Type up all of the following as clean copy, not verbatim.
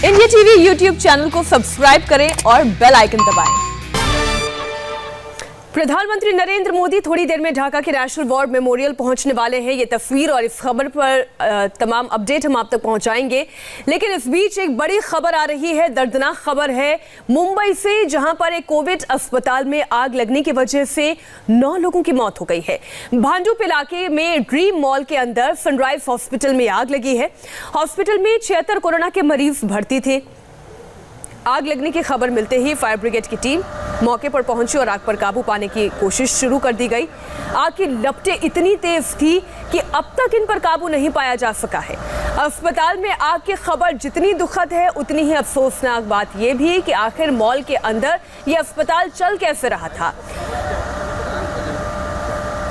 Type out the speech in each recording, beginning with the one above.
India TV YouTube channel को subscribe करें और बेल आइकन दबाएं। प्रधानमंत्री नरेंद्र मोदी थोड़ी देर में ढाका के नेशनल वॉर मेमोरियल पहुंचने वाले हैं। ये तस्वीर और इस खबर पर तमाम अपडेट हम आप तक पहुंचाएंगे, लेकिन इस बीच एक बड़ी खबर आ रही है, दर्दनाक खबर है मुंबई से, जहां पर एक कोविड अस्पताल में आग लगने की वजह से 9 लोगों की मौत हो गई है। भांडुप इलाके में ड्रीम मॉल के अंदर सनराइज हॉस्पिटल में आग लगी है। हॉस्पिटल में 76 कोरोना के मरीज भर्ती थे। आग लगने की खबर मिलते ही फायर ब्रिगेड की टीम मौके पर पहुंची और आग पर काबू पाने की कोशिश शुरू कर दी गई। आग की लपटें इतनी तेज थी कि अब तक इन पर काबू नहीं पाया जा सका है। अस्पताल में आग की खबर जितनी दुखद है, उतनी ही अफसोसनाक बात यह भी कि आखिर मॉल के अंदर यह अस्पताल चल कैसे रहा था।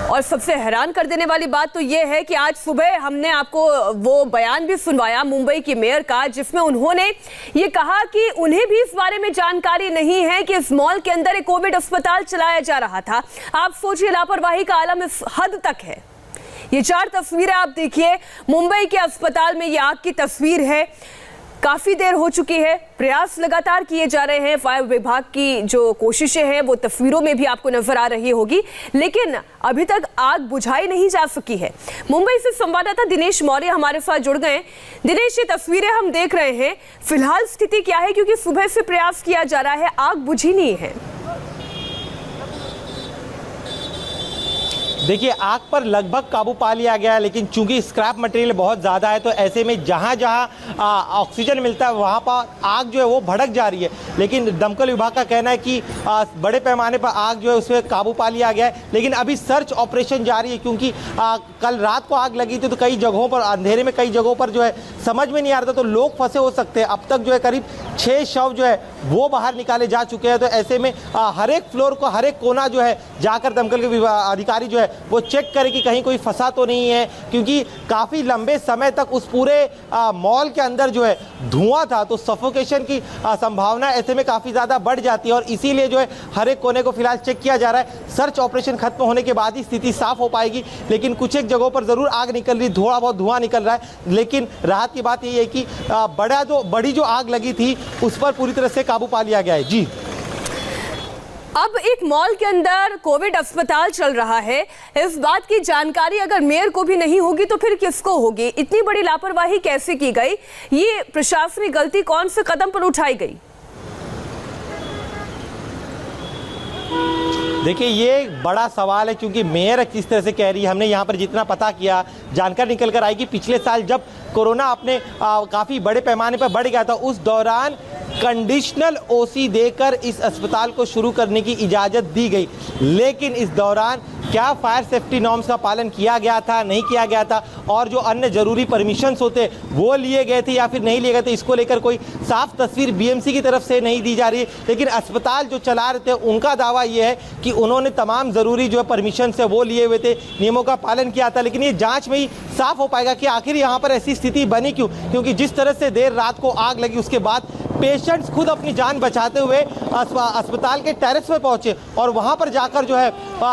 और सबसे हैरान कर देने वाली बात तो यह है कि आज सुबह हमने आपको वो बयान भी सुनवाया मुंबई की मेयर का, जिसमें उन्होंने ये कहा कि उन्हें भी इस बारे में जानकारी नहीं है कि इस मॉल के अंदर एक कोविड अस्पताल चलाया जा रहा था। आप सोचिए, लापरवाही का आलम इस हद तक है। ये 4 तस्वीरें आप देखिए, मुंबई के अस्पताल में ये आग की तस्वीर है। काफी देर हो चुकी है, प्रयास लगातार किए जा रहे हैं। फायर विभाग की जो कोशिशें हैं वो तस्वीरों में भी आपको नजर आ रही होगी, लेकिन अभी तक आग बुझाई नहीं जा सकी है। मुंबई से संवाददाता दिनेश मौर्य हमारे साथ जुड़ गए। दिनेश, ये तस्वीरें हम देख रहे हैं, फिलहाल स्थिति क्या है? क्योंकि सुबह से प्रयास किया जा रहा है, आग बुझी नहीं है। देखिए, आग पर लगभग काबू पा लिया गया है, लेकिन चूंकि स्क्रैप मटेरियल बहुत ज़्यादा है तो ऐसे में जहाँ जहाँ ऑक्सीजन मिलता है वहाँ पर आग जो है वो भड़क जा रही है। लेकिन दमकल विभाग का कहना है कि बड़े पैमाने पर आग जो है उसमें काबू पा लिया गया है, लेकिन अभी सर्च ऑपरेशन जारी है। क्योंकि कल रात को आग लगी थी तो कई जगहों पर अंधेरे में कई जगहों पर जो है समझ में नहीं आ रहा था, तो लोग फंसे हो सकते हैं। अब तक जो है करीब 6 शव जो है वो बाहर निकाले जा चुके हैं। तो ऐसे में हर एक फ्लोर को, हर एक कोना जो है जाकर दमकल के अधिकारी जो है वो चेक करें कि कहीं कोई फंसा तो नहीं है, क्योंकि काफ़ी लंबे समय तक उस पूरे मॉल के अंदर जो है धुआं था, तो सफोकेशन की संभावना ऐसे में काफ़ी ज़्यादा बढ़ जाती है। और इसीलिए जो है हर एक कोने को फिलहाल चेक किया जा रहा है। सर्च ऑपरेशन खत्म होने के बाद ही स्थिति साफ हो पाएगी, लेकिन कुछ एक जगहों पर ज़रूर आग निकल रही, थोड़ा बहुत धुआं निकल रहा है। लेकिन राहत की बात यही है कि बड़ी जो आग लगी थी उस पर पूरी तरह से काबू पा लिया गया है। जी, अब एक मॉल के अंदर कोविड अस्पताल चल रहा है, इस बात की जानकारी अगर मेयर को भी नहीं होगी तो फिर किसको होगी? इतनी बड़ी लापरवाही कैसे की गई? ये प्रशासनिक गलती कौन से कदम पर उठाई गई? देखिए, ये एक बड़ा सवाल है, क्योंकि मेयर किस तरह से कह रही है। हमने यहाँ पर जितना पता किया, जानकारी निकल कर आई कि पिछले साल जब कोरोना अपने काफ़ी बड़े पैमाने पर बढ़ गया था, उस दौरान कंडीशनल ओसी देकर इस अस्पताल को शुरू करने की इजाज़त दी गई। लेकिन इस दौरान क्या फायर सेफ्टी नॉर्म्स का पालन किया गया था, नहीं किया गया था, और जो अन्य ज़रूरी परमिशंस होते वो लिए गए थे या फिर नहीं लिए गए थे, इसको लेकर कोई साफ तस्वीर बीएमसी की तरफ से नहीं दी जा रही है। लेकिन अस्पताल जो चला रहे थे उनका दावा ये है कि उन्होंने तमाम ज़रूरी जो परमिशन है वो लिए हुए थे, नियमों का पालन किया था। लेकिन ये जाँच में ही साफ हो पाएगा कि आखिर यहाँ पर ऐसी स्थिति बनी क्यों। क्योंकि जिस तरह से देर रात को आग लगी, उसके बाद पेशेंट्स खुद अपनी जान बचाते हुए अस्पताल के टेरेस पे पहुंचे और वहां पर जाकर जो है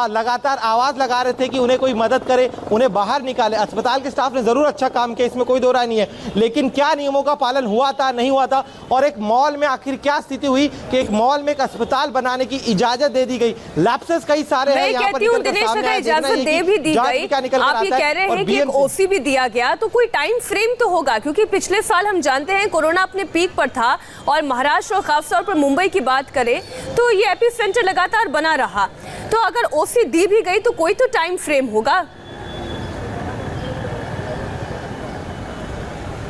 लगातार आवाज़ लगा रहे थे कि उन्हें कोई मदद करे, उन्हें बाहर निकाले। अस्पताल के स्टाफ ने ज़रूर अच्छा काम किया, इसमें कोई दो राय नहीं है, लेकिन क्या नियमों का पालन हुआ था, नहीं हुआ था? और एक मॉल में आखिर क्या स्थिति हुई कि एक मॉल में एक अस्पताल बनाने की इजाज़त दे दी गई? लैप्सेस कई सारे हैं यहाँ पर। इजाज़त दे भी दी गई, आप ये कह रहे हैं कि एक ओसी भी दिया गया, तो कोई टाइम फ्रेम तो होगा, क्योंकि पिछले साल हम जानते हैं कोरोना अपने पीक पर था और महाराष्ट्र और खासतौर पर मुंबई की बात करें तो ये एपिसेंटर लगातार बना रहा। तो अगर ओसी दी भी गई तो कोई तो टाइम फ्रेम होगा।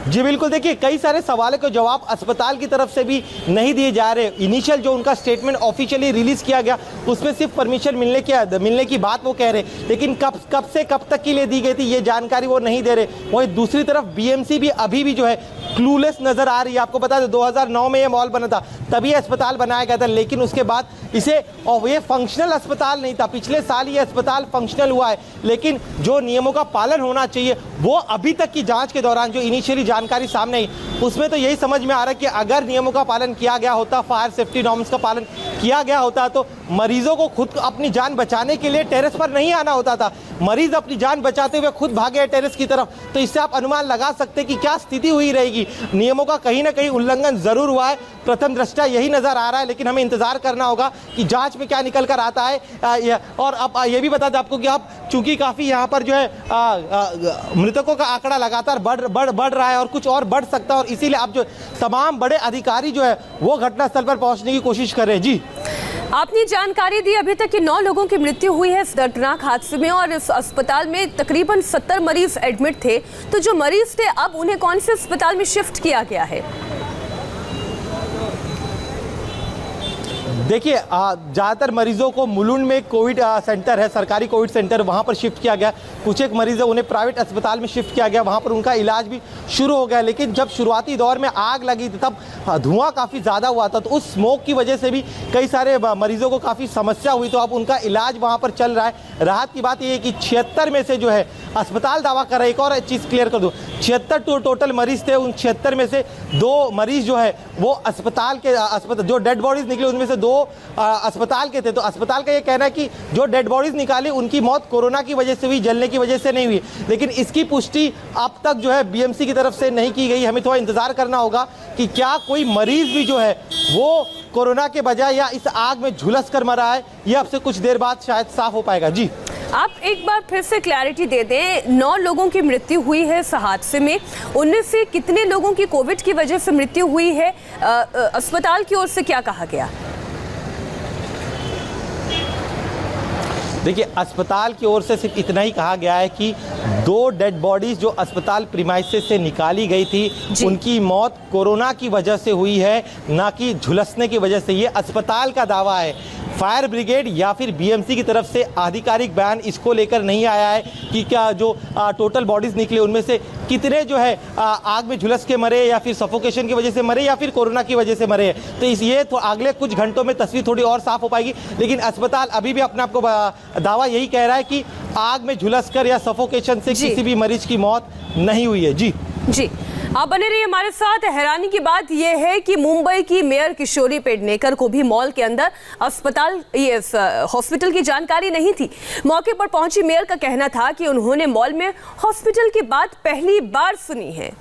जी बिल्कुल, देखिए कई सारे सवालों के जवाब अस्पताल की तरफ से भी नहीं दिए जा रहे। इनिशियल जो उनका स्टेटमेंट ऑफिशियली रिलीज़ किया गया उसमें सिर्फ परमिशन मिलने की बात वो कह रहे, लेकिन कब से कब तक के लिए दी गई थी ये जानकारी वो नहीं दे रहे। वहीं दूसरी तरफ बीएमसी भी अभी भी जो है क्लूलेस नज़र आ रही है। आपको बता दें 2009 में ये मॉल बना था, तभी अस्पताल बनाया गया था, लेकिन उसके बाद इसे, और ये फंक्शनल अस्पताल नहीं था। पिछले साल ये अस्पताल फंक्शनल हुआ है, लेकिन जो नियमों का पालन होना चाहिए वो अभी तक की जांच के दौरान जो इनिशियली जानकारी सामने आई उसमें तो यही समझ में आ रहा है कि अगर नियमों का पालन किया गया होता, फायर सेफ्टी नॉर्म्स का पालन किया गया होता, तो मरीजों को खुद अपनी जान बचाने के लिए टेरेस पर नहीं आना होता था, मरीज अपनी जान बचाते हुए खुद भागे टेरेस की तरफ। तो इससे आप अनुमान लगा सकते हैं कि क्या स्थिति हुई रहेगी। नियमों का कहीं ना कहीं उल्लंघन जरूर हुआ है, प्रथम दृष्टया यही नजर आ रहा है, लेकिन हमें इंतजार करना होगा कि जांच में क्या निकल कर आता है। और अब ये भी बता दें आपको कि अब चूंकि काफ़ी यहाँ पर जो है मृतकों का आंकड़ा लगातार बढ़ रहा है और कुछ और बढ़ सकता है, और इसीलिए अब जो तमाम बड़े अधिकारी जो है वो घटनास्थल पर पहुंचने की कोशिश कर रहे हैं। जी, आपने जानकारी दी अभी तक कि 9 लोगों की मृत्यु हुई है इस दर्दनाक हादसे में, और इस अस्पताल में तकरीबन 70 मरीज एडमिट थे। तो जो मरीज थे अब उन्हें कौन से अस्पताल में शिफ्ट किया गया है? देखिए, ज़्यादातर मरीजों को मुलुंड में कोविड सेंटर है, सरकारी कोविड सेंटर, वहाँ पर शिफ्ट किया गया। कुछ एक मरीज है उन्हें प्राइवेट अस्पताल में शिफ्ट किया गया, वहाँ पर उनका इलाज भी शुरू हो गया। लेकिन जब शुरुआती दौर में आग लगी थी तब धुआं काफ़ी ज़्यादा हुआ था, तो उस स्मोक की वजह से भी कई सारे मरीजों को काफ़ी समस्या हुई। तो अब उनका इलाज वहाँ पर चल रहा है। राहत की बात यह है कि 76 में से जो है अस्पताल दावा कर रहा है, एक और चीज़ क्लियर कर दूँ, 76 टोटल मरीज थे, उन 76 में से 2 मरीज जो है वो अस्पताल जो डेड बॉडीज निकले उनमें से 2 अस्पताल के थे। तो अस्पताल का ये कहना है कि जो डेड बॉडीज निकाली उनकी मौत कोरोना की वजह से हुई, जलने की वजह से नहीं हुई। लेकिन इसकी पुष्टि अब तक जो है बीएमसी की तरफ से नहीं की गई। हमें थोड़ा इंतजार करना होगा कि क्या कोई मरीज भी जो है वो कोरोना के बजाय या इस आग में झुलस कर मरा है, ये अब से कुछ देर बाद शायद साफ हो पाएगा। जी, आप एक बार फिर से क्लैरिटी दे दें, 9 लोगों की मृत्यु हुई है इस हादसे में, उनमें से कितने लोगों की कोविड की वजह से मृत्यु हुई है? अस्पताल की ओर से क्या कहा गया? देखिए, अस्पताल की ओर से सिर्फ इतना ही कहा गया है कि 2 डेड बॉडीज जो अस्पताल प्रीमाइसेस से निकाली गई थी उनकी मौत कोरोना की वजह से हुई है, ना कि झुलसने की वजह से। ये अस्पताल का दावा है। फायर ब्रिगेड या फिर बीएमसी की तरफ से आधिकारिक बयान इसको लेकर नहीं आया है कि क्या जो टोटल बॉडीज निकले उनमें से कितने जो है आग में झुलस के मरे, या फिर सफोकेशन की वजह से मरे, या फिर कोरोना की वजह से मरे। तो ये तो अगले कुछ घंटों में तस्वीर थोड़ी और साफ हो पाएगी। लेकिन अस्पताल अभी भी अपने आप को दावा यही कह रहा है कि आग में झुलसकर या सफोकेशन से किसी भी मरीज की मौत नहीं हुई है। जी जी, आप बने रहिए हमारे साथ। हैरानी की बात यह है कि मुंबई की मेयर किशोरी पेडनेकर को भी मॉल के अंदर हॉस्पिटल की जानकारी नहीं थी। मौके पर पहुंची मेयर का कहना था कि उन्होंने मॉल में हॉस्पिटल की बात पहली बार सुनी है।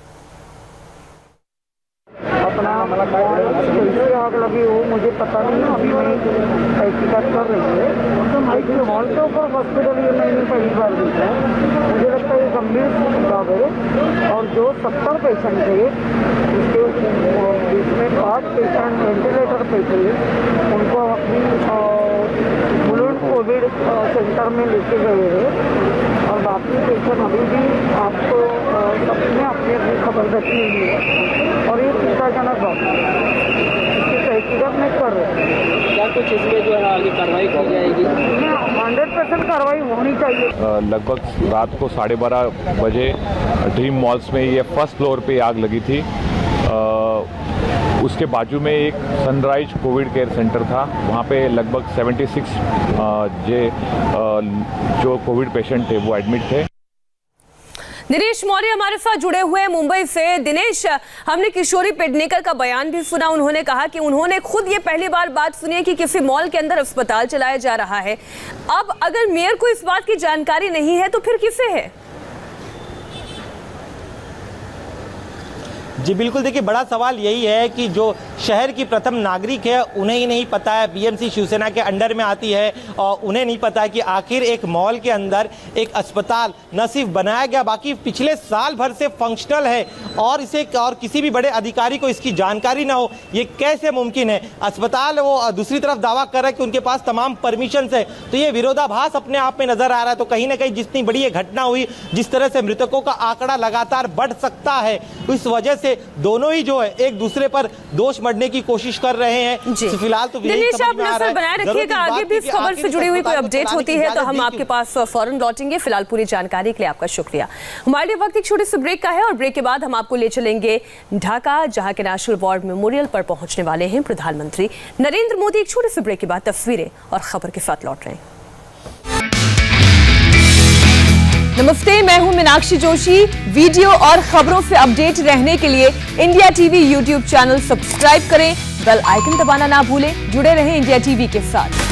अपना कैसे आग लगी हो मुझे पता नहीं, अभी मैं तहकीकात कर रही है। हॉल के ऊपर हॉस्पिटल ये मैंने पहली बार देखा है। मुझे लगता है ये गंभीर बात है। और जो 70 पेशेंट थे उसके बीच में 5 पेशेंट वेंटिलेटर पे थे, उनको अपनी मुलुंड कोविड सेंटर में लेके गए हैं। और बाकी पेशेंट अभी भी आपको सबने अपनी अपनी खबर रखी हुई है। और ये चिंताजनक बात है, इसकी तहकीकात नहीं कर रहे। क्या कुछ इसमें जो है आगे कार्रवाई की जाएगी? 100% कार्रवाई होनी चाहिए। लगभग रात को 12:30 बजे ड्रीम मॉल्स में ये फर्स्ट फ्लोर पे आग लगी थी। उसके बाजू में एक सनराइज कोविड केयर सेंटर था, वहाँ पे लगभग 76 जो कोविड पेशेंट थे वो एडमिट थे। दिनेश मौर्य हमारे साथ जुड़े हुए हैं मुंबई से। दिनेश, हमने किशोरी पेडनेकर का बयान भी सुना। उन्होंने कहा कि उन्होंने खुद ये पहली बार बात सुनी है कि किसी मॉल के अंदर अस्पताल चलाया जा रहा है। अब अगर मेयर को इस बात की जानकारी नहीं है तो फिर किसे है? जी बिल्कुल, देखिए बड़ा सवाल यही है कि जो शहर की प्रथम नागरिक है उन्हें ही नहीं पता है, बीएमसी शिवसेना के अंडर में आती है और उन्हें नहीं पता है कि आखिर एक मॉल के अंदर एक अस्पताल न सिर्फ बनाया गया बाकी पिछले साल भर से फंक्शनल है और इसे और किसी भी बड़े अधिकारी को इसकी जानकारी ना हो, ये कैसे मुमकिन है? अस्पताल वो दूसरी तरफ दावा कर रहा है कि उनके पास तमाम परमिशन है, तो ये विरोधाभास अपने आप में नजर आ रहा है। तो कहीं ना कहीं जितनी बड़ी ये घटना हुई, जिस तरह से मृतकों का आंकड़ा लगातार बढ़ सकता है, इस वजह से दोनों ही जो है एक दूसरे पर दोष मढ़ने की कोशिश कर रहे हैं। फिलहाल तो दिनेश, आप नजर बनाए रखिएगा, आगे भी इस खबर से जुड़ी हुई कोई अपडेट होती है तो हम आपके पास फौरन लौटेंगे। फिलहाल पूरी जानकारी के लिए आपका शुक्रिया। हमारे लिए वक्त एक छोटे से ब्रेक का है और ब्रेक के बाद हम आपको ले चलेंगे ढाका, जहां के नेशनल वॉर मेमोरियल पर पहुंचने वाले हैं प्रधानमंत्री नरेंद्र मोदी। एक छोटे से ब्रेक के बाद तस्वीरें और खबर के साथ लौट रहे हैं। नमस्ते, मैं हूं मीनाक्षी जोशी। वीडियो और खबरों से अपडेट रहने के लिए India TV YouTube channel subscribe करें, बेल आइकन दबाना ना भूलें। जुड़े रहें इंडिया टीवी के साथ।